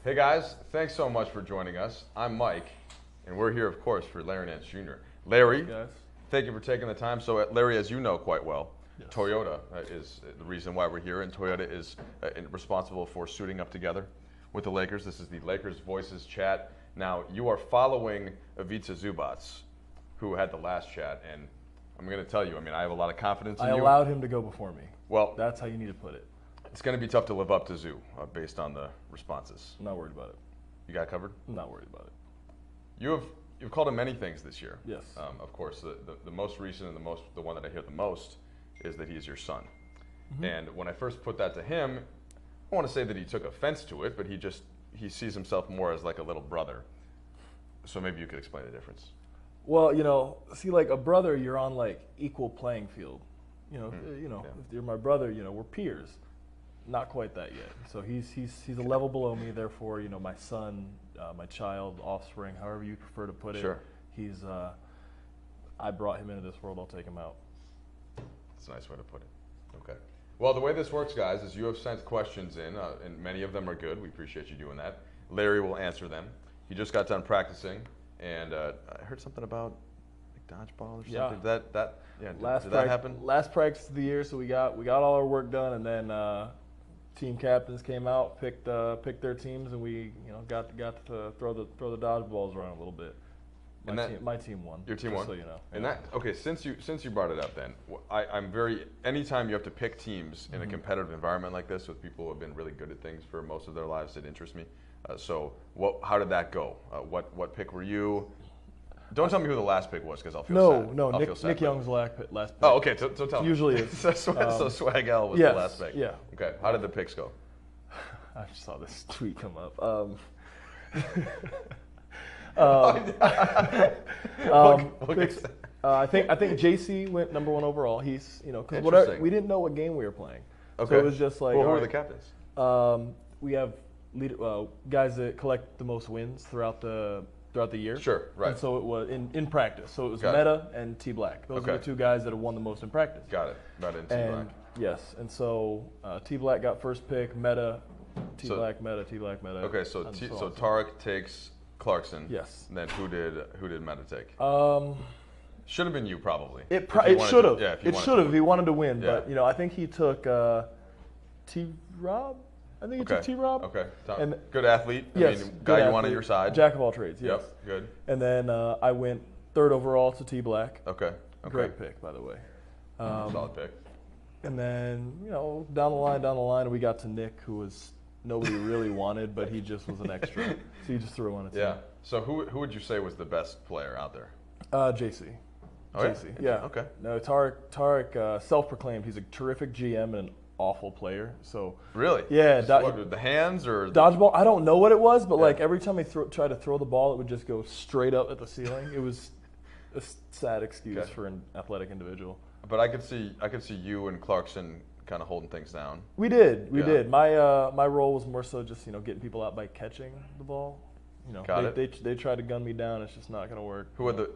Hey guys, thanks so much for joining us. I'm Mike, and we're here, of course, for Larry Nance Jr. Larry, Guys. thank you for taking the time. So, Larry, as you know quite well, Yes. Toyota is the reason why we're here, and Toyota is responsible for suiting up together with the Lakers. This is the Lakers Voices chat. Now, you are following Ivica Zubac, who had the last chat, and I'm going to tell you, I have a lot of confidence in you. I allowed him to go before me. Well, That's how you need to put it. it's going to be tough to live up to Zoo based on the responses. I'm not worried about it. You got it covered? I'm not worried about it. You've called him many things this year. Yes. Of course, the most recent and the one that I hear the most is that he is your son. Mm-hmm. And when I first put that to him, I want to say that he took offense to it, but he sees himself more as like a little brother. So maybe you could explain the difference. Well, see, like a brother, you're on like equal playing field. Yeah. If you're my brother, we're peers. Not quite that yet. So he's a level below me. Therefore, my son, my child, offspring, however you prefer to put it. Sure. He's. I brought him into this world. I'll take him out. That's a nice way to put it. Okay. Well, the way this works, guys, is you have sent questions in, and many of them are good. We appreciate you doing that. Larry will answer them. He just got done practicing, and I heard something about like dodgeball or something. Yeah. Did that happen? Last practice of the year, so we got all our work done, and then team captains came out, picked their teams, and we got to throw the dodgeballs around a little bit. My team won. Your team won. So you know. And okay. Since you brought it up, then I'm very. Anytime you have to pick teams in a competitive environment like this with people who have been really good at things for most of their lives, it interests me. So how did that go? What pick were you? Don't tell me who the last pick was, because I'll feel sad. No. I'll feel sad, Nick but- Young's last pick. Oh, okay. So tell me. Usually is. So Swag L was yes, the last pick. yeah. Okay. How did the picks go? I just saw this tweet come up. Picks, I think JC went number 1 overall. He's because we didn't know what game we were playing. Okay. So it was just like. Well, who all were the right, captains? We have guys that collect the most wins throughout the year. Sure, right. And so it was in practice. So it was Got it. Meta and T Black. Those Okay. are the 2 guys that have won the most in practice. Got it. About in T And Black. yes, and so T Black got first pick. Meta, T Black, Meta, T Black, Meta. Okay, so and so on. Tarek takes Clarkson. Yes. And then who did Meta take? Should have been you probably. It If you wanted should to- have. yeah, if you It wanted should to. have if he wanted to win. Yeah. But I think he took T Rob. I think he took T Rob. Okay. And good athlete. yes, I mean, good guy you want on athlete, your side. Jack of all trades. Yes. Yep. Good. And then I went 3rd overall to T Black. Okay. Great pick, by the way. Solid pick. And then down the line, we got to Nick, who was nobody really wanted, but he just was an extra. So you just threw on a team. Yeah. So who would you say was the best player out there? JC. Oh, yeah? JC. Yeah. Okay. No, Tarek self-proclaimed. He's a terrific GM and an awful player. So Really? Yeah. What, the hands or Dodgeball. I don't know what it was, but Yeah. like every time he tried to throw the ball, it would just go straight up at the ceiling. It was a sad excuse Okay. for an athletic individual. But I could see you and Clarkson kind of holding things down. We did. Yeah. My role was more so just getting people out by catching the ball. Got They tried to gun me down. It's just not going to work.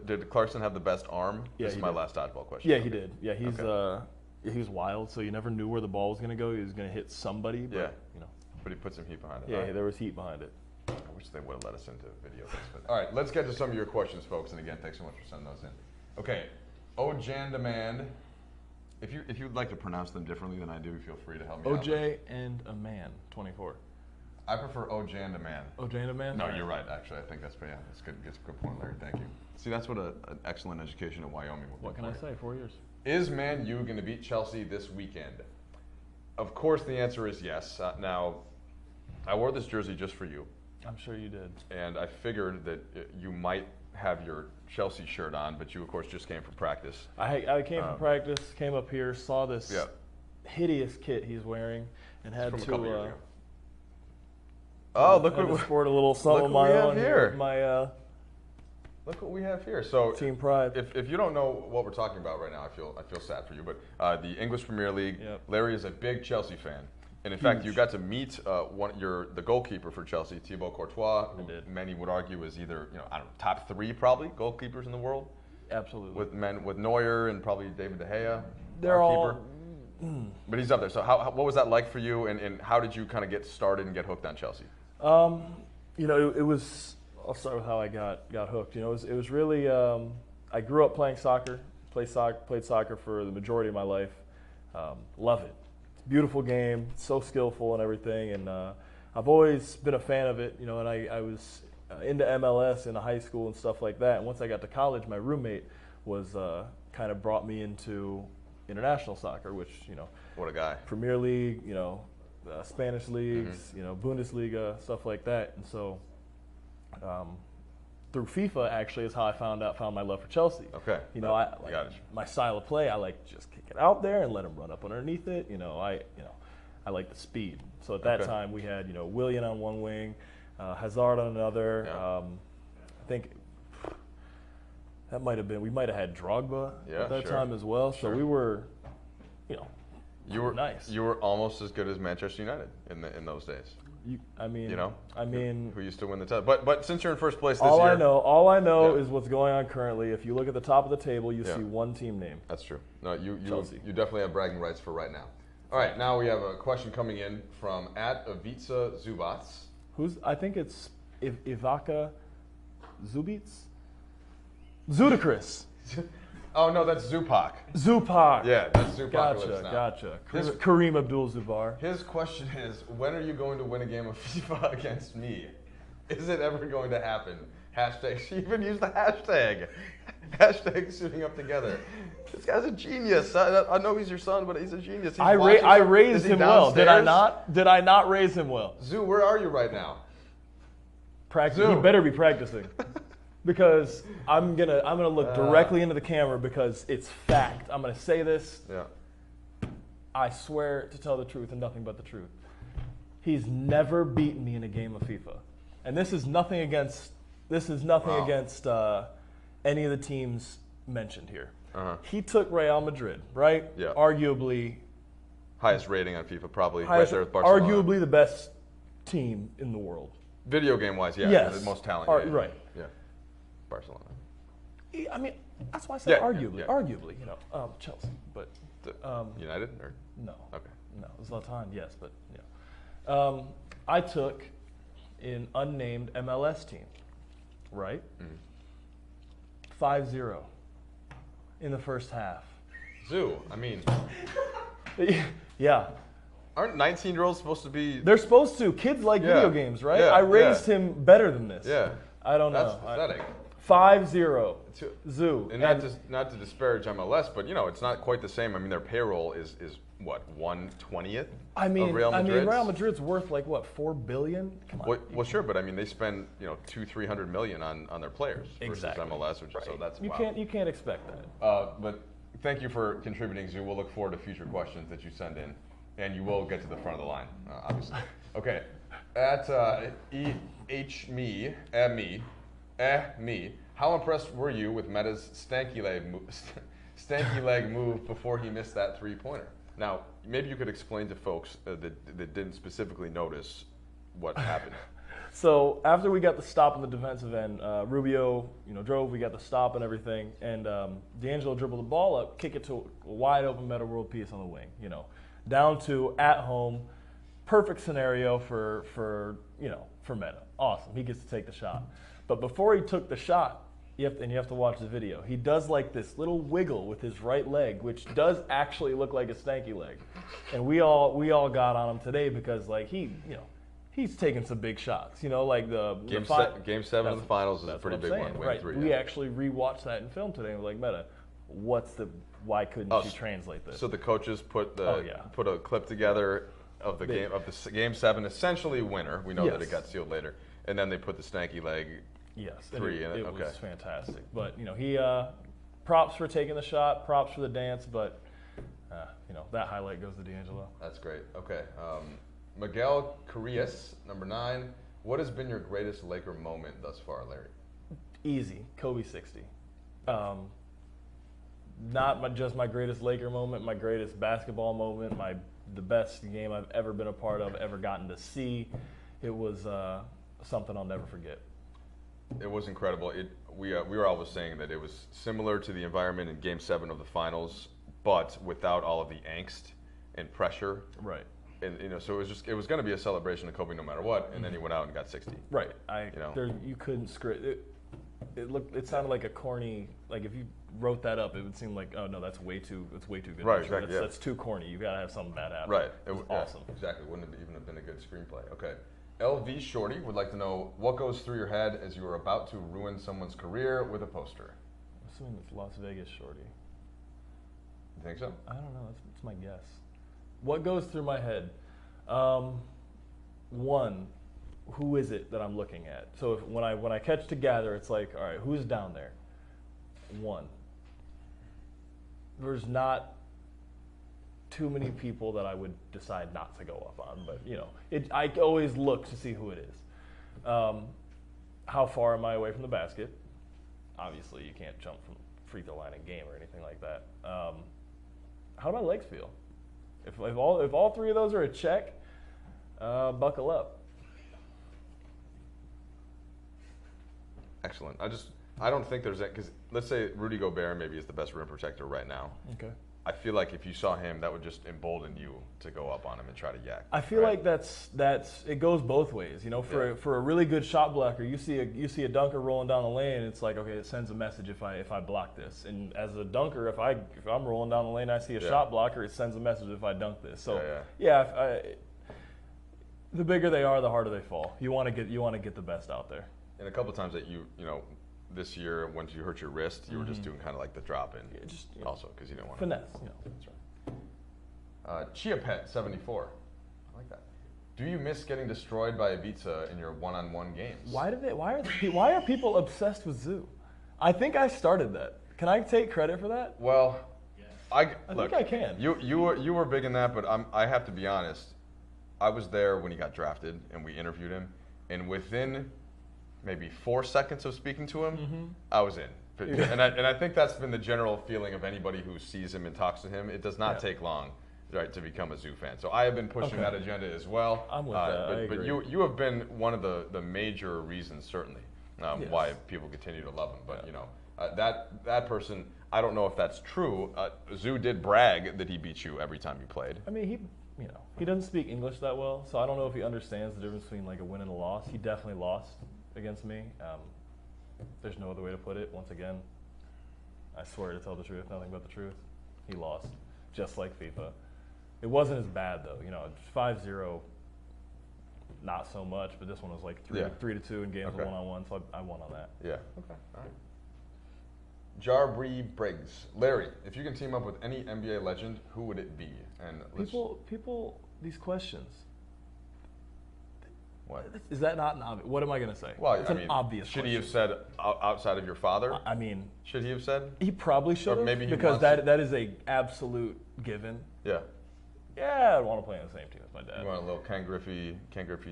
Did Clarkson have the best arm? Yeah, This is he my did. last dodgeball question. Yeah, Okay. he did. Yeah, he was wild, so you never knew where the ball was going to go. He was going to hit somebody. But, Yeah. But he put some heat behind it. Yeah, All right. there was heat behind it. I wish they would have let us into video things. But all right, let's get to some of your questions, folks. And again, thanks so much for sending those in. Okay, Ojan Demand. If you'd like to pronounce them differently than I do, feel free to help me out. OJ and a man, 24. I prefer Ojan Demand. OJ and a man? No, you're right. Actually, I think that's good. That's a good point, Larry. Thank you. See, that's what an excellent education at Wyoming would be. What can I say? 4 years. Is Man U going to beat Chelsea this weekend? Of course, the answer is yes. Now, I wore this jersey just for you, I'm sure you did. and I figured that you might have your Chelsea shirt on, but you, of course, just came from practice. I came from practice, came up here, saw this Yeah. hideous kit he's wearing, and had From a to couple years ago. Oh, look had what to sport a little something of what my we have own here. with my Look what we have here. So, team pride. if you don't know what we're talking about right now, I feel sad for you. But the English Premier League, Yep. Larry is a big Chelsea fan, and in fact, you got to meet the goalkeeper for Chelsea, Thibaut Courtois, who did. many would argue is either I don't know, top 3 probably goalkeepers in the world, Absolutely. with Neuer and probably David De Gea. They're our all. keeper. But he's up there. So what was that like for you, and how did you kind of get started and get hooked on Chelsea? It was. I'll start with how I got hooked. It was really. I grew up playing soccer. Played soccer for the majority of my life. Love it. It's a beautiful game. So skillful and everything. And I've always been a fan of it. And I was into MLS in high school and stuff like that. And once I got to college, my roommate was kind of brought me into international soccer, which What a guy. Premier League, Spanish leagues, Bundesliga, stuff like that. And so through FIFA actually is how I found my love for Chelsea. Okay. My style of play, I like just kick it out there and let him run up underneath it. I like the speed. So at that time we had Willian on one wing, Hazard on another. Yeah. I think that we might have had Drogba at that time as well. So we were, You were nice. You were almost as good as Manchester United in those days. Who used to win the title. But since you're in first place this year, all I know is what's going on currently. If you look at the top of the table, you see one team name. That's true. No, you Chelsea. You definitely have bragging rights for right now. All right, now we have a question coming in from @Ivica Zubats. I think it's Ivica Zubits? Zudicrous. Oh no, that's Zupac. Zupac. Yeah, that's Zupac. Gotcha. Kareem Abdul-Jabbar. His question is, when are you going to win a game of FIFA against me? Is it ever going to happen? Hashtag. She even used the hashtag. Hashtag suiting up together. This guy's a genius. I know he's your son, but he's a genius. I raised him well. Did I not? Did I not raise him well? Zoo, where are you right now? Practicing. He better be practicing. Because I'm gonna look directly into the camera because it's fact. I'm gonna say this. Yeah. I swear to tell the truth and nothing but the truth. He's never beaten me in a game of FIFA, and this is nothing against any of the teams mentioned here. Uh-huh. He took Real Madrid, right? Yeah. Arguably highest rating on FIFA, probably right there with Barcelona. Arguably the best team in the world. Video game wise, yeah. Yes. The most talented. Right. Yeah. Barcelona. I mean, that's why I said arguably. Yeah. Arguably, Chelsea, but United or no. Okay. No, Zlatan, yes, but yeah. I took an unnamed MLS team, right? 5-0 in the first half. Zoo, I mean, yeah. aren't 19-year-olds supposed to be? They're supposed to. Kids like video games, right? Yeah, I raised him better than this. Yeah. I don't know. That's pathetic. 5-0. Zoo. And not to disparage MLS, but it's not quite the same. I mean, their payroll is what, 1/20th of Real Madrid's? Real Madrid's worth like what, $4 billion? Come on. Well, sure, but I mean, they spend $200-300 million on their players versus MLS, which so that's wild. You can't expect that. But thank you for contributing, Zoo. We'll look forward to future questions that you send in, and you will get to the front of the line, obviously. Okay, me. How impressed were you with Meta's stanky leg move before he missed that 3-pointer? Now, maybe you could explain to folks that didn't specifically notice what happened. So after we got the stop on the defensive end, Rubio, drove. We got the stop and everything, and D'Angelo dribbled the ball up, kick it to a wide open Meta world piece on the wing. Down to at home, perfect scenario for Meta. Awesome. He gets to take the shot. But before he took the shot, you have to watch the video. He does like this little wiggle with his right leg, which does actually look like a stanky leg. And we all got on him today because he's taking some big shots. Like Game 7 of the finals is a pretty big one. Right. We actually rewatched that in film today and we're like, Meta, why couldn't you translate this? So the coaches put a clip together of the game 7, essentially winner. We know that it got sealed later. And then they put the stanky leg 3 in it. It was fantastic. But he props for taking the shot, props for the dance, but that highlight goes to D'Angelo. That's great. Okay. Miguel Carrillas, number 9. What has been your greatest Laker moment thus far, Larry? Easy. Kobe 60. Not just my greatest Laker moment, my greatest basketball moment, the best game I've ever been a part of, ever gotten to see. It was something I'll never forget. It was incredible. We were always saying that it was similar to the environment in Game 7 of the finals, but without all of the angst and pressure. Right. And so it was going to be a celebration of Kobe no matter what, and then he went out and got 60. Right. You couldn't script it. It sounded like a corny. Like if you wrote that up, it would seem like, oh no, it's way too good. Right, exactly. That's too corny. You gotta have something bad happen. Right. It was awesome. Exactly. Wouldn't have even have been a good screenplay. Okay. LV Shorty would like to know what goes through your head as you are about to ruin someone's career with a poster. I'm assuming it's Las Vegas Shorty. You think so? I don't know. That's my guess. What goes through my head? One, who is it that I'm looking at? So when I catch to gather, it's like, all right, who's down there? One. There's not too many people that I would decide not to go up on, but I always look to see who it is. How far am I away from the basket? Obviously, you can't jump from free throw line in game or anything like that. How do my legs feel? If all three of those are a check, buckle up. Excellent. I don't think there's that, because let's say Rudy Gobert maybe is the best rim protector right now. Okay. I feel like if you saw him, that would just embolden you to go up on him and try to yak. I feel like that's it goes both ways. For a really good shot blocker, you see a dunker rolling down the lane, it's like, okay, it sends a message if I block this. And as a dunker, if I'm rolling down the lane, and I see a shot blocker, it sends a message if I dunk this. So the bigger they are, the harder they fall. You want to get the best out there. And a couple of times that this year, once you hurt your wrist, you were just doing kind of like the drop in, also because you didn't want finesse. That's right. Chia Pet 74, I like that. Do you miss getting destroyed by Ibiza in your one-on-one games? Why are people obsessed with Zoo? I think I started that. Can I take credit for that? Well, I think I can. You were big in that, but I have to be honest. I was there when he got drafted, and we interviewed him, and within maybe 4 seconds of speaking to him, I was in. And I think that's been the general feeling of anybody who sees him and talks to him. It does not take long, right, to become a Zoo fan. So I have been pushing that agenda as well. I'm with that. But you have been one of the major reasons, certainly, why people continue to love him. But that person, I don't know if that's true. Zoo did brag that he beat you every time you played. I mean, he doesn't speak English that well, so I don't know if he understands the difference between like a win and a loss. He definitely lost against me. There's no other way to put it. Once again, I swear to tell the truth, nothing but the truth. He lost, just like FIFA. It wasn't as bad though. 5-0, not so much, but this one was like 3-2 in games of one-on-one, so I won on that. Yeah. Okay. All right. Jarbree Briggs, Larry, if you can team up with any NBA legend, who would it be? And people, these questions. What? Is that not an obvious? What am I going to say? Well, it's an obvious should question. he have said outside of your father? I mean, should he have said? He probably should have, maybe because that is a absolute given. Yeah. Yeah, I want to play on the same team as my dad. You want a little Ken Griffey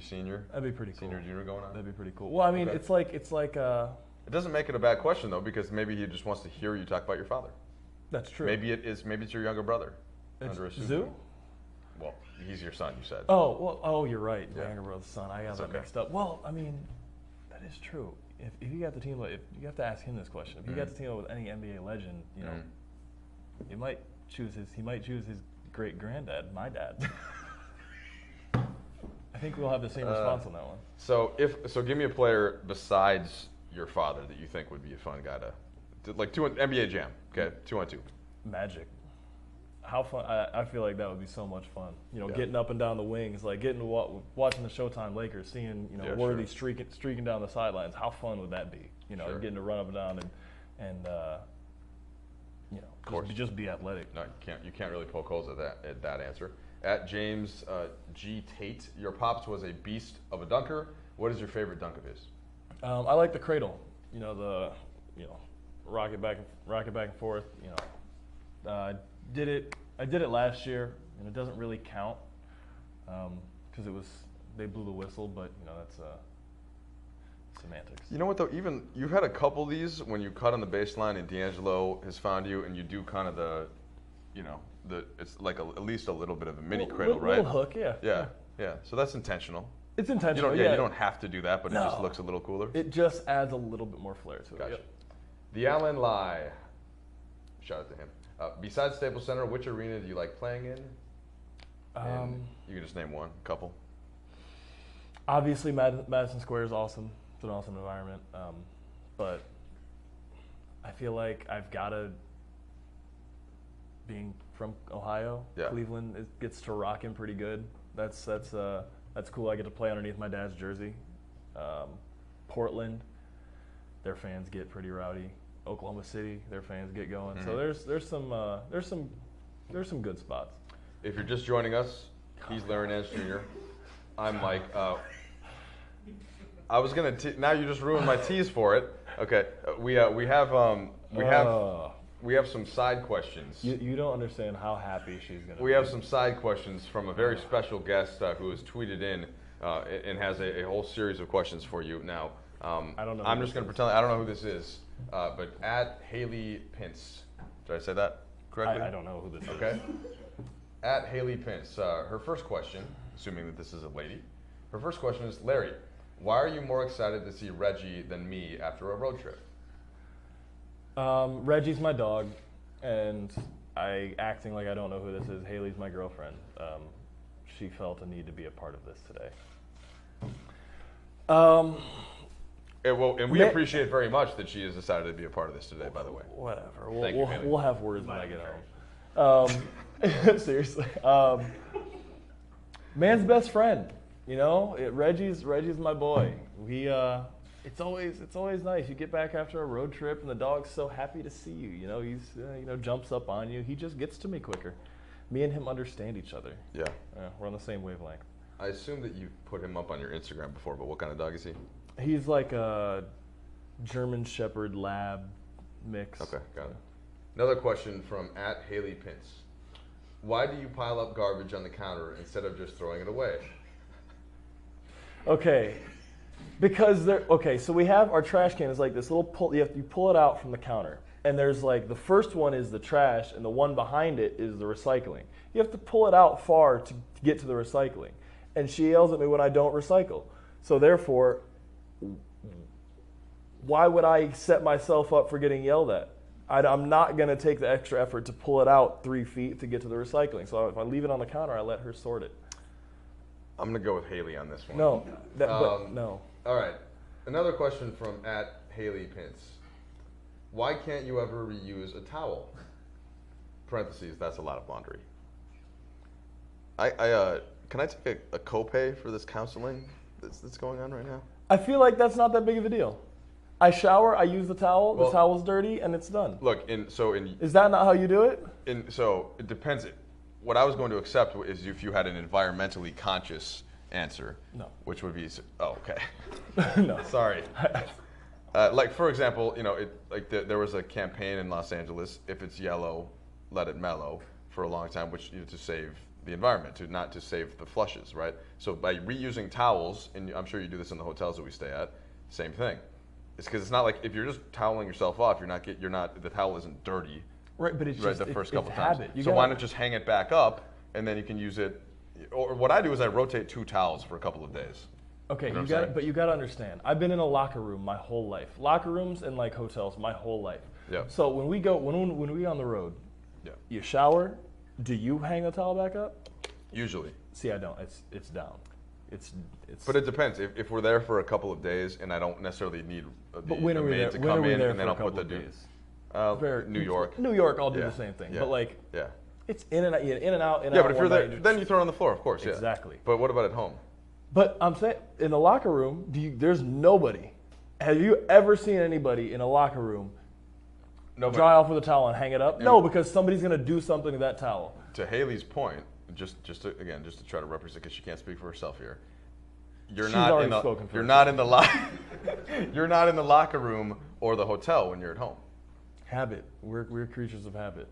Senior? That'd be pretty cool. Senior Junior going on? That'd be pretty cool. Well, I mean, it's like. It doesn't make it a bad question though, because maybe he just wants to hear you talk about your father. That's true. Maybe it's your younger brother. Under a Zoo? Well, he's your son, you said. Oh, you're right. My younger brother's son. I got that mixed up. Well, I mean, that is true. If you got the team, if you have to ask him this question. If you got to team up with any NBA legend, he might choose his great granddad, my dad. I think we'll have the same response on that one. So give me a player besides your father that you think would be a fun guy to like NBA Jam. Okay, 2-on-2. Magic. How fun! I feel like that would be so much fun. Getting up and down the wings, like watching the Showtime Lakers, seeing Worthy streaking down the sidelines. How fun would that be? Getting to run up and down and just be athletic. No, you can't really poke holes at that answer. At James G Tate, your pops was a beast of a dunker. What is your favorite dunk of his? I like the cradle. Rock it back and forth. I did it last year, and it doesn't really count because they blew the whistle, but that's semantics. You know what though? Even you've had a couple of these when you cut on the baseline and D'Angelo has found you, and you do kind of it's like at least a little bit of a mini cradle, right? Little hook, yeah. Yeah. So that's intentional. It's intentional. You don't have to do that, but it just looks a little cooler. It just adds a little bit more flair to it. Gotcha. Yep. The Allen Lie. Shout out to him. Besides Staples Center, which arena do you like playing in? You can just name one, couple. Obviously, Madison Square is awesome. It's an awesome environment. But I feel like I've got to, being from Ohio, Cleveland gets to rockin' pretty good. That's cool. I get to play underneath my dad's jersey. Portland, their fans get pretty rowdy. Oklahoma City, their fans get going. So there's some good spots. If you're just joining us, he's Larry Nance Jr. I'm Mike. I was gonna. Now you just ruined my tease for it. Okay, we have some side questions. You don't understand how happy she's gonna. We have some side questions from a very special guest who has tweeted in and has a whole series of questions for you. Now, I don't know. I'm just gonna pretend I don't know who this is, but at Haley Pintz. Did I say that correctly? I don't know who this is. Okay. At Haley Pintz, her first question, assuming that this is a lady, her first question is, Larry, why are you more excited to see Reggie than me after a road trip? Reggie's my dog, and acting like I don't know who this is. Haley's my girlfriend. She felt a need to be a part of this today. And we appreciate very much that she has decided to be a part of this today, by the way. Whatever. We'll have words when I get home. Seriously. Man's best friend. You know, Reggie's my boy. It's always nice. You get back after a road trip, and the dog's so happy to see you. You know, he's jumps up on you. He just gets to me quicker. Me and him understand each other. Yeah. We're on the same wavelength. I assume that you've put him up on your Instagram before, but what kind of dog is he? He's like a German Shepherd Lab mix. Okay, got it. Another question from at Haley Pintz. Why do you pile up garbage on the counter instead of just throwing it away? Okay, because so we have our trash can is like this little pull. You pull it out from the counter, and there's like the first one is the trash, and the one behind it is the recycling. You have to pull it out far to get to the recycling, and she yells at me when I don't recycle. So therefore, why would I set myself up for getting yelled at? I'm not going to take the extra effort to pull it out 3 feet to get to the recycling. So if I leave it on the counter, I let her sort it. I'm going to go with Haley on this one. No. No. All right. Another question from at Haley Pintz. Why can't you ever reuse a towel? Parentheses, that's a lot of laundry. Can I take a copay for this counseling that's going on right now? I feel like that's not that big of a deal. I shower, I use the towel, the towel's dirty, and it's done. Look, is that not how you do it? So it depends. What I was going to accept is if you had an environmentally conscious answer. No. Which would be, okay. No. Sorry. Like, for example, there was a campaign in Los Angeles, if it's yellow, let it mellow, for a long time, which to save the environment, not to save the flushes, right? So by reusing towels, and I'm sure you do this in the hotels that we stay at, same thing. It's because it's not like if you're just toweling yourself off, the towel isn't dirty. Right, but it's just the first couple it's times. Habit. So why not just hang it back up, and then you can use it? Or what I do is I rotate 2 towels for a couple of days. Okay, you got to understand. I've been in a locker room my whole life. Locker rooms and like hotels my whole life. Yeah. So when we on the road, you shower. Do you hang the towel back up? Usually. See, I don't. It's down. It's. But it depends. If we're there for a couple of days and I don't necessarily need the maid to come in, and then I'll put the days. New York. New York, I'll do the same thing. Yeah. But it's in and out, Yeah, but if you're there, then you throw it on the floor, of course. Exactly. Yeah. But what about at home? But I'm saying, in the locker room, there's nobody. Have you ever seen anybody in a locker room dry off with a towel and hang it up? No, because somebody's going to do something to that towel. To Haley's point, just to try to represent, because she can't speak for herself here. You're not in the locker room or the hotel when you're at home. Habit. We're creatures of habit.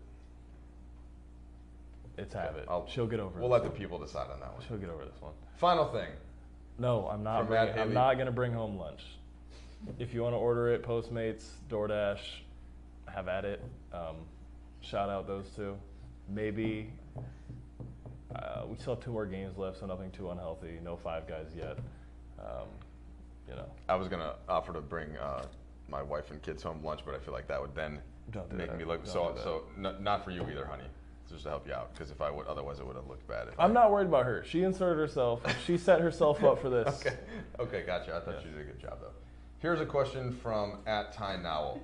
It's habit. She'll get over it. We'll let the people decide on that one. She'll get over this one. Final thing. No, I'm not going to bring home lunch. If you want to order it, Postmates, DoorDash, have at it. Shout out those two. Maybe we still have 2 more games left, so nothing too unhealthy. No Five Guys yet. I was gonna offer to bring my wife and kids home lunch, but I feel like that would then make me look. So not for you either, honey. just to help you out, because if I would, otherwise it would have looked bad. I'm not worried about her. She inserted herself. She set herself up for this. Okay, gotcha. I thought she did a good job though. Here's a question from @TyNowell.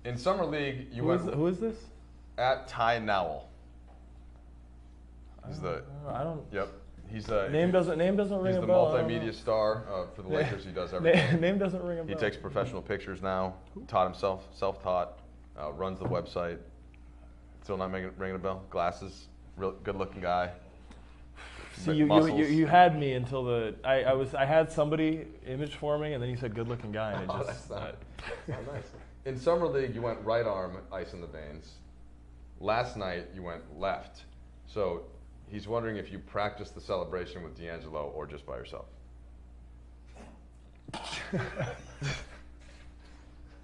In summer league, you Who is this? @TyNowell. He's the. I don't. Yep. He's the name doesn't ring a bell. He's the multimedia star for the Lakers. He does everything. Name doesn't ring a bell. He takes professional pictures now. Taught himself, self-taught. Runs the website. Still not ringing a bell. Glasses. Real good-looking guy. See, you had me until I had somebody image forming, and then you said good-looking guy, and it just. That's not nice. In summer league, you went right arm, ice in the veins. Last night, you went left. So he's wondering if you practiced the celebration with D'Angelo or just by yourself.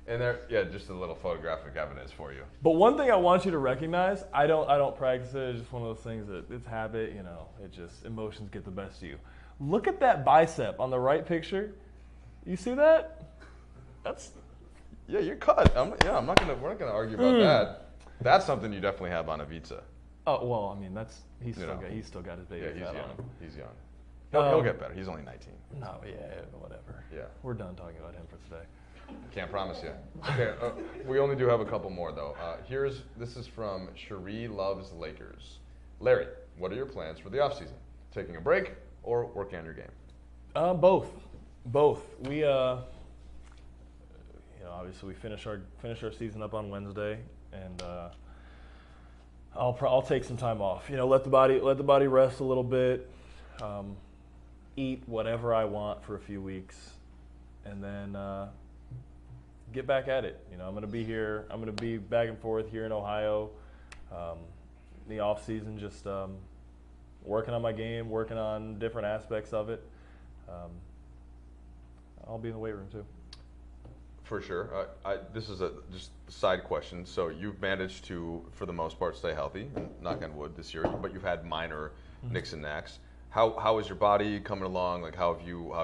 And there, yeah, just a little photographic evidence for you. But one thing I want you to recognize, I don't practice it. It's just one of those things that it's habit. You know, it just emotions get the best of you. Look at that bicep on the right picture. You see that? That's. Yeah, you're cut. We're not gonna argue about that. That's something you definitely have on Ivica. Oh well, I mean he's still got his baby fat on him. He's young. He'll get better. He's only 19. No, yeah, whatever. Yeah. We're done talking about him for today. Can't promise you. Okay, we only do have a couple more though. This is from Cherie Loves Lakers. Larry, what are your plans for the offseason? Taking a break or working on your game? Both. We obviously we finish our season up on Wednesday, and I'll take some time off. You know, let the body rest a little bit, eat whatever I want for a few weeks, and then get back at it. You know, I'm gonna be here. I'm gonna be back and forth here in Ohio. The off season, just working on my game, working on different aspects of it. I'll be in the weight room too. For sure. This is just a side question. So you've managed to, for the most part, stay healthy, knock on wood, this year. But you've had minor nicks and knacks. How is your body coming along? Like how have you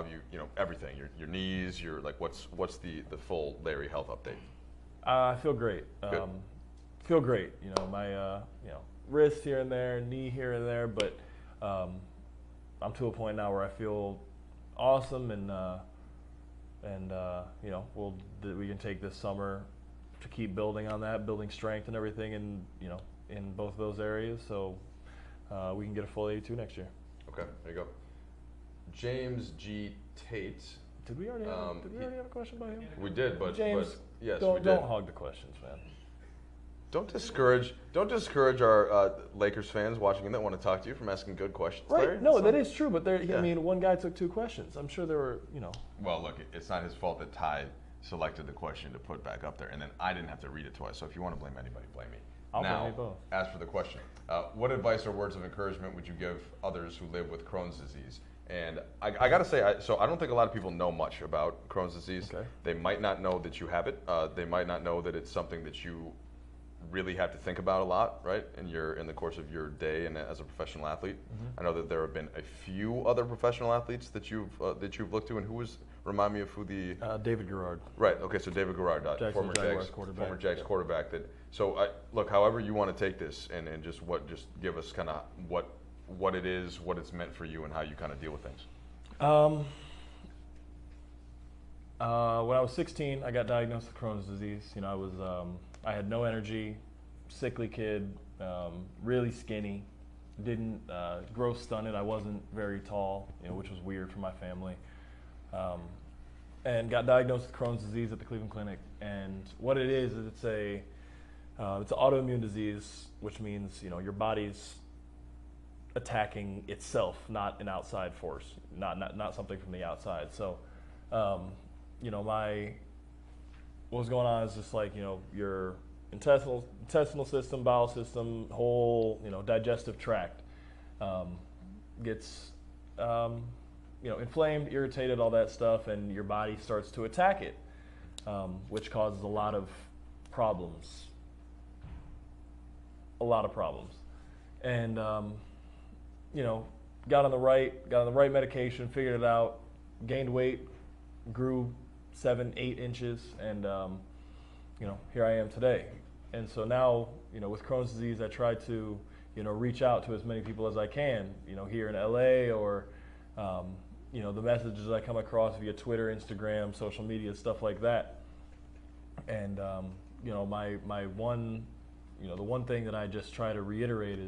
everything? Your knees. What's the full Larry health update? I feel great. Feel great. You know, my wrist here and there, knee here and there, but I'm to a point now where I feel awesome, and we can take this summer to keep building on that, building strength and everything, in both of those areas, so we can get a full 82 next year. Okay, there you go. James G. Tate. Did we already have a question by him? We did, but James, yes, don't we did. hog the questions, man. Don't discourage our Lakers fans watching that want to talk to you from asking good questions. Right? Larry. No, that is true. But I mean, one guy took 2 questions. I'm sure there were, Well, look, it's not his fault that Ty selected the question to put back up there, and then I didn't have to read it twice. So if you want to blame anybody, blame me. I'll blame you both. As for the question, what advice or words of encouragement would you give others who live with Crohn's disease? And I got to say, I don't think a lot of people know much about Crohn's disease. Okay. They might not know that you have it. They might not know that it's something that you really have to think about a lot, right? In the course of your day and as a professional athlete. I know that there have been a few other professional athletes that you've looked to, and remind me of who the David Garrard. Right. Okay. So David Garrard, former Jags quarterback. Look, however you want to take this, and just give us kind of what it is, what it's meant for you, and how you kind of deal with things. When I was 16, I got diagnosed with Crohn's disease. You know, I had no energy, sickly kid, really skinny, didn't grow stunted. I wasn't very tall, which was weird for my family, and got diagnosed with Crohn's disease at the Cleveland Clinic. And what it is it's an autoimmune disease, which means your body's attacking itself, not an outside force, not something from the outside. So, what was going on is just your intestinal system, bowel system, whole digestive tract gets inflamed, irritated, all that stuff, and your body starts to attack it, which causes a lot of problems. And got on the right medication, figured it out, gained weight, grew 7-8 inches, and here I am today. And so now, with Crohn's disease, I try to reach out to as many people as I can, here in LA or, the messages I come across via Twitter, Instagram, social media, stuff like that. And, my one, the one thing that I just try to reiterate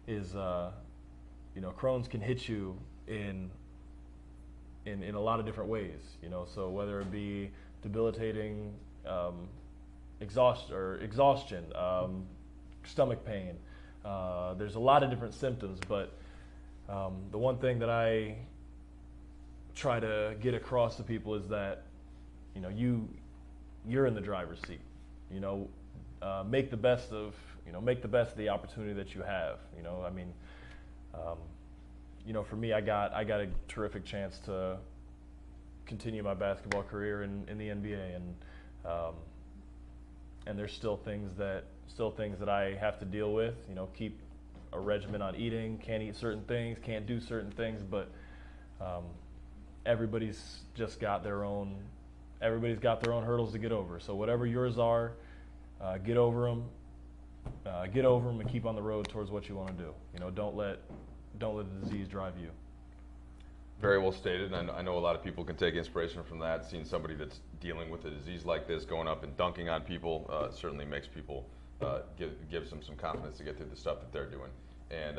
is Crohn's can hit you in a lot of different ways, so whether it be debilitating exhaustion, stomach pain, there's a lot of different symptoms, but the one thing that I try to get across to people is that you're in the driver's seat. Make the best of the opportunity that you have. For me, I got a terrific chance to continue my basketball career in the NBA, and there's still things that I have to deal with. Keep a regimen on eating. Can't eat certain things. Can't do certain things. But everybody's got their own hurdles to get over. So whatever yours are, get over them. And keep on the road towards what you want to do. Don't let the disease drive you. Very well stated. And I know a lot of people can take inspiration from that. Seeing somebody that's dealing with a disease like this, going up and dunking on people, certainly makes people gives them some confidence to get through the stuff that they're doing. And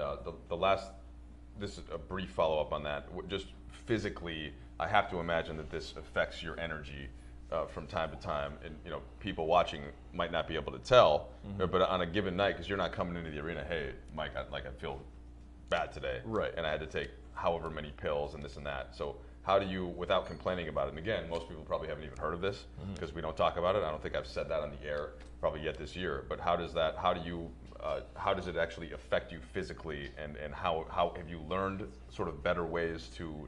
this is a brief follow-up on that. Just physically, I have to imagine that this affects your energy from time to time, and people watching might not be able to tell, but on a given night, because you're not coming into the arena, hey, Mike, I feel bad today, right? And I had to take however many pills and this and that. So how do you, without complaining about it? And again, most people probably haven't even heard of this because we don't talk about it. I don't think I've said that on the air probably yet this year. But how does it actually affect you physically, and how have you learned sort of better ways to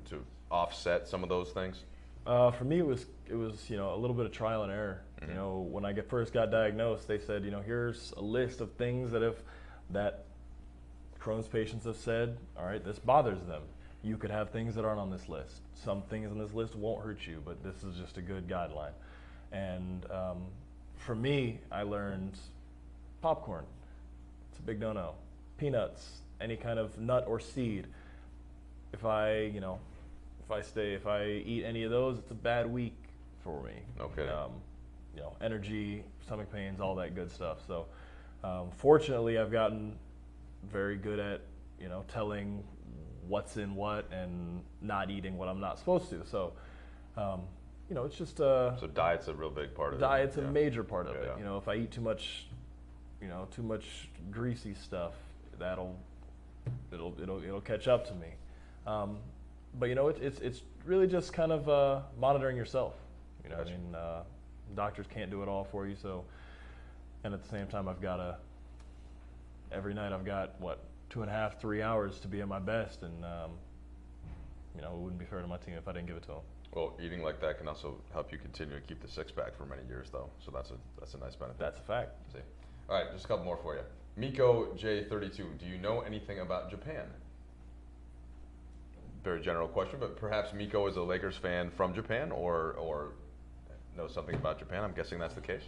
offset some of those things? For me, it was a little bit of trial and error. When I first got diagnosed, they said, here's a list of things that Crohn's patients have said, all right, this bothers them. You could have things that aren't on this list. Some things on this list won't hurt you, but this is just a good guideline. And for me, I learned popcorn. It's a big no-no. Peanuts, any kind of nut or seed. If I eat any of those, it's a bad week for me. Okay. Energy, stomach pains, all that good stuff. So, fortunately, I've gotten very good at, telling what's in what and not eating what I'm not supposed to. So, it's just so diet's a real big part of it. Diet's a major part of it. If I eat too much greasy stuff, it'll catch up to me. But it's really just kind of monitoring yourself. Gotcha. Doctors can't do it all for you. So, and at the same time, every night I've got 2.5, 3 hours to be at my best, and it wouldn't be fair to my team if I didn't give it to them. Well, eating like that can also help you continue to keep the six-pack for many years, though. So that's a nice benefit. That's a fact. See. All right, just a couple more for you. Miko J32, do you know anything about Japan? Very general question, but perhaps Miko is a Lakers fan from Japan, or knows something about Japan. I'm guessing that's the case.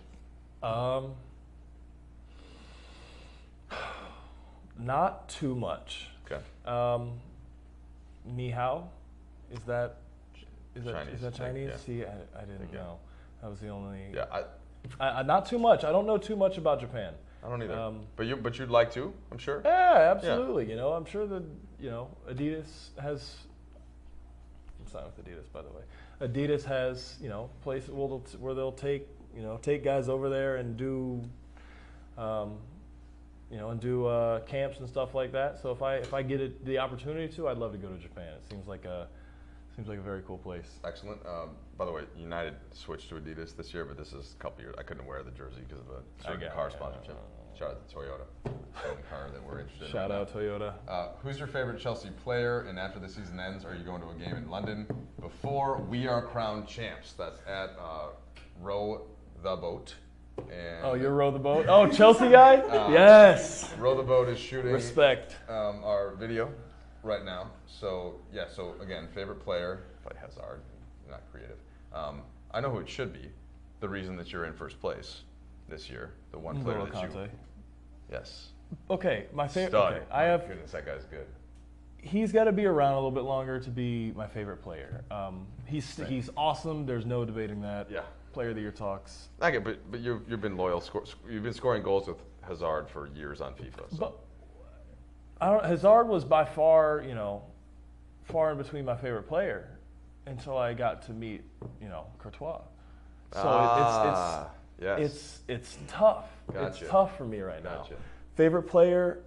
Not too much. Okay. Ni hao, is that Chinese? Yeah. See, I didn't know. That was the only. Yeah. I not too much. I don't know too much about Japan. I don't either. But you'd like to, I'm sure. Yeah, absolutely. Yeah. I'm sure that Adidas has. I'm signed with Adidas, by the way. Adidas has places where they'll take guys over there and do camps and stuff like that. So if I get the opportunity to, I'd love to go to Japan. It seems like a very cool place. Excellent. By the way, United switched to Adidas this year, but this is a couple years. I couldn't wear the jersey because of a certain car sponsorship. Shout out to Toyota, the only car that we're interested in. Shout out Toyota. Who's your favorite Chelsea player? And after the season ends, are you going to a game in London before we are crowned champs? That's at Row the Boat. And you're Row the Boat? Oh, Chelsea guy? Yes. Row the Boat is shooting respect our video right now. So again, favorite player, probably Hazard, not creative. I know who it should be. The reason that you're in first place this year, the one player that you. Yes. Okay, my favorite. Stud. Okay, My goodness, that guy's good. He's got to be around a little bit longer to be my favorite player. He's awesome. There's no debating that. Yeah. Player of the year talks. Okay, but you've been loyal. You've been scoring goals with Hazard for years on FIFA. So. But Hazard was by far, far in between my favorite player until I got to meet, Courtois. So yes. it's tough. Gotcha. It's tough for me right now. Gotcha. Favorite player.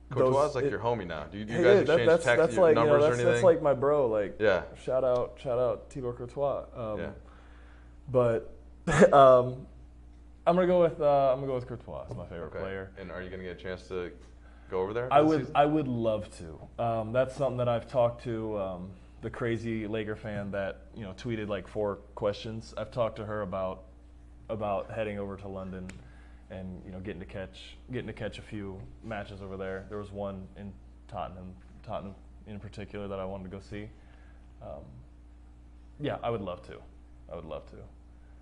Courtois is like your homie now. Do you guys exchange text like, numbers or anything? That's like my bro. Like, yeah. Shout out, Thibaut Courtois. Yeah. But I'm gonna go with Courtois. It's my favorite player. And are you gonna get a chance to go over there? I would love to. That's something that I've talked to the crazy Laker fan that tweeted like 4 questions. I've talked to her about heading over to London and getting to catch a few matches over there. There was one in Tottenham in particular that I wanted to go see. Yeah, I would love to.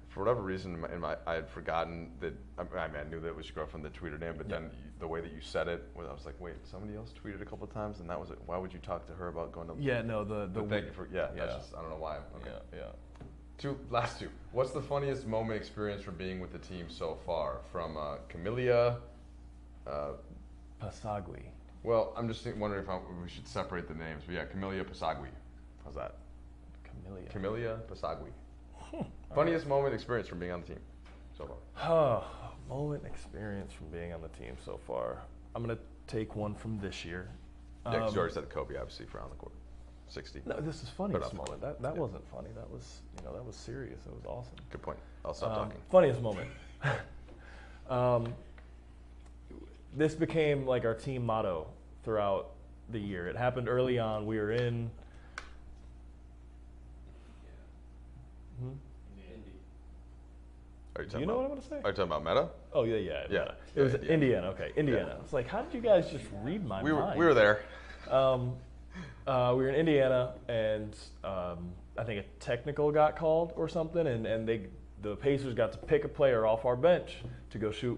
For whatever reason, I had forgotten that. I knew that it was your girlfriend that tweeted in, but then the way that you said it, I was like, wait, somebody else tweeted a couple of times, and that was it. Why would you talk to her about going to? Yeah, no, the thank you for That's just, I don't know why. Okay. Yeah. Last two. What's the funniest moment experience from being with the team so far? From Camilla. Pasagui. Well, I'm just wondering if we should separate the names. But yeah, Camilla Pasagui. How's that? Camilla Pasagui. Funniest moment experience from being on the team so far? Moment experience from being on the team so far. I'm going to take one from this year. Yeah, because you already said Kobe, obviously, for on the court. 60. No, this is funniest moment. That wasn't funny. That was, that was serious. It was awesome. Good point. I'll stop talking. Funniest moment. This became like our team motto throughout the year. It happened early on. We were in. Do you know what I'm going to say? Are you talking about Meta? Oh, yeah. Meta. It was Indiana. Okay, Indiana. It's like, how did you guys just read my mind? We were there. We were in Indiana, and I think a technical got called or something, and the Pacers got to pick a player off our bench to go shoot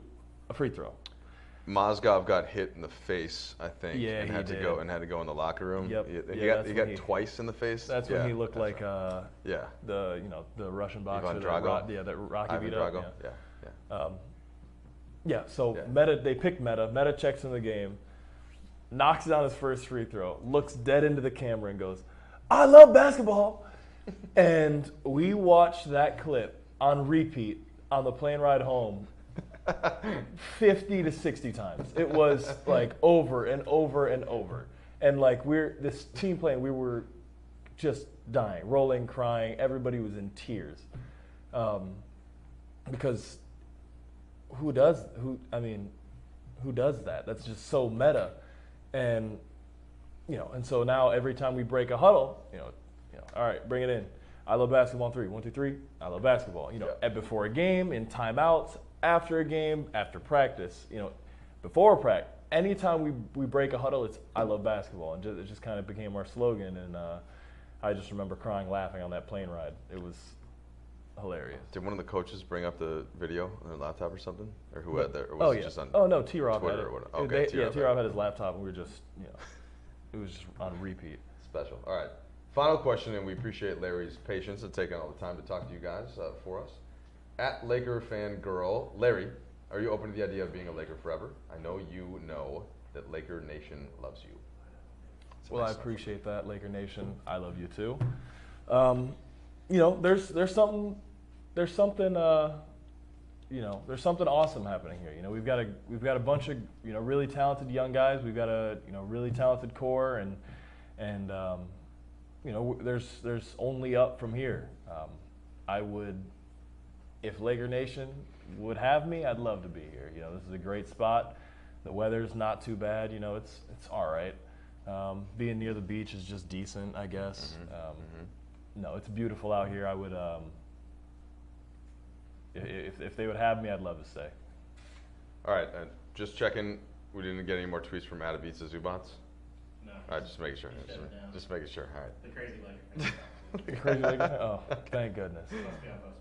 a free throw. Mozgov got hit in the face, I think, Yeah, and had to go in the locker room. Yep. He got twice in the face. That's when he looked like right. the Russian boxer, Ivan Drago. that Rocky Ivan beat up. Drago. Meta, they picked Meta. Meta checks in the game, knocks down his first free throw, looks dead into the camera and goes, "I love basketball." And we watched that clip on repeat on the plane ride home 50 to 60 times. It was like over and over and over. And like this team playing, we were just dying, rolling, crying. Everybody was in tears. Because who does that? That's just so meta. And and so now every time we break a huddle, all right, bring it in. I love basketball on 3. 1, 2, 3. I love basketball. And before a game, in timeouts, after a game, after practice, before practice, anytime we break a huddle, it's I love basketball, and it just kind of became our slogan. And I just remember crying, laughing on that plane ride. It was hilarious. Did one of the coaches bring up the video on their laptop or something, or who had that? Or was it just on no, T-Rob had it. Or whatever? Okay, T-Rob had his laptop, and we were just it was just on repeat. Special. All right. Final question, and we appreciate Larry's patience and taking all the time to talk to you guys for us. At Laker Fan Girl, Larry, are you open to the idea of being a Laker forever? I know you know that Laker Nation loves you. Well, I appreciate that, Laker Nation. I love you too. There's something awesome happening here. We've got a bunch of really talented young guys. We've got a really talented core, and there's only up from here. If Laker Nation would have me, I'd love to be here. This is a great spot. The weather's not too bad. It's all right. Being near the beach is just decent, I guess. No, it's beautiful out here. I would, if they would have me, I'd love to stay. All right, just checking. We didn't get any more tweets from Adabitsa Zubats? No. All right, just making sure. Just making sure. All right. The crazy Laker. The crazy Laker? Oh, thank goodness. Must be on Postmates.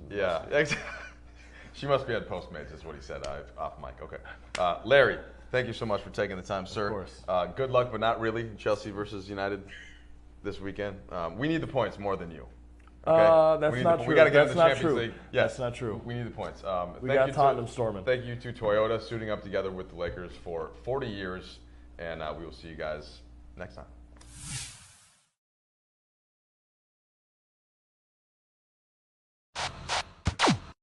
Yeah. She must be at Postmates, is what he said off mic. Okay. Larry, thank you so much for taking the time, sir. Of course. Good luck, but not really. Chelsea versus United this weekend. We need the points more than you. Okay? That's not true. We got to get in That's the not Champions true. League. Yes, that's not true. We need the points. We got Tottenham storming. Thank you to Toyota suiting up together with the Lakers for 40 years, and we will see you guys next time.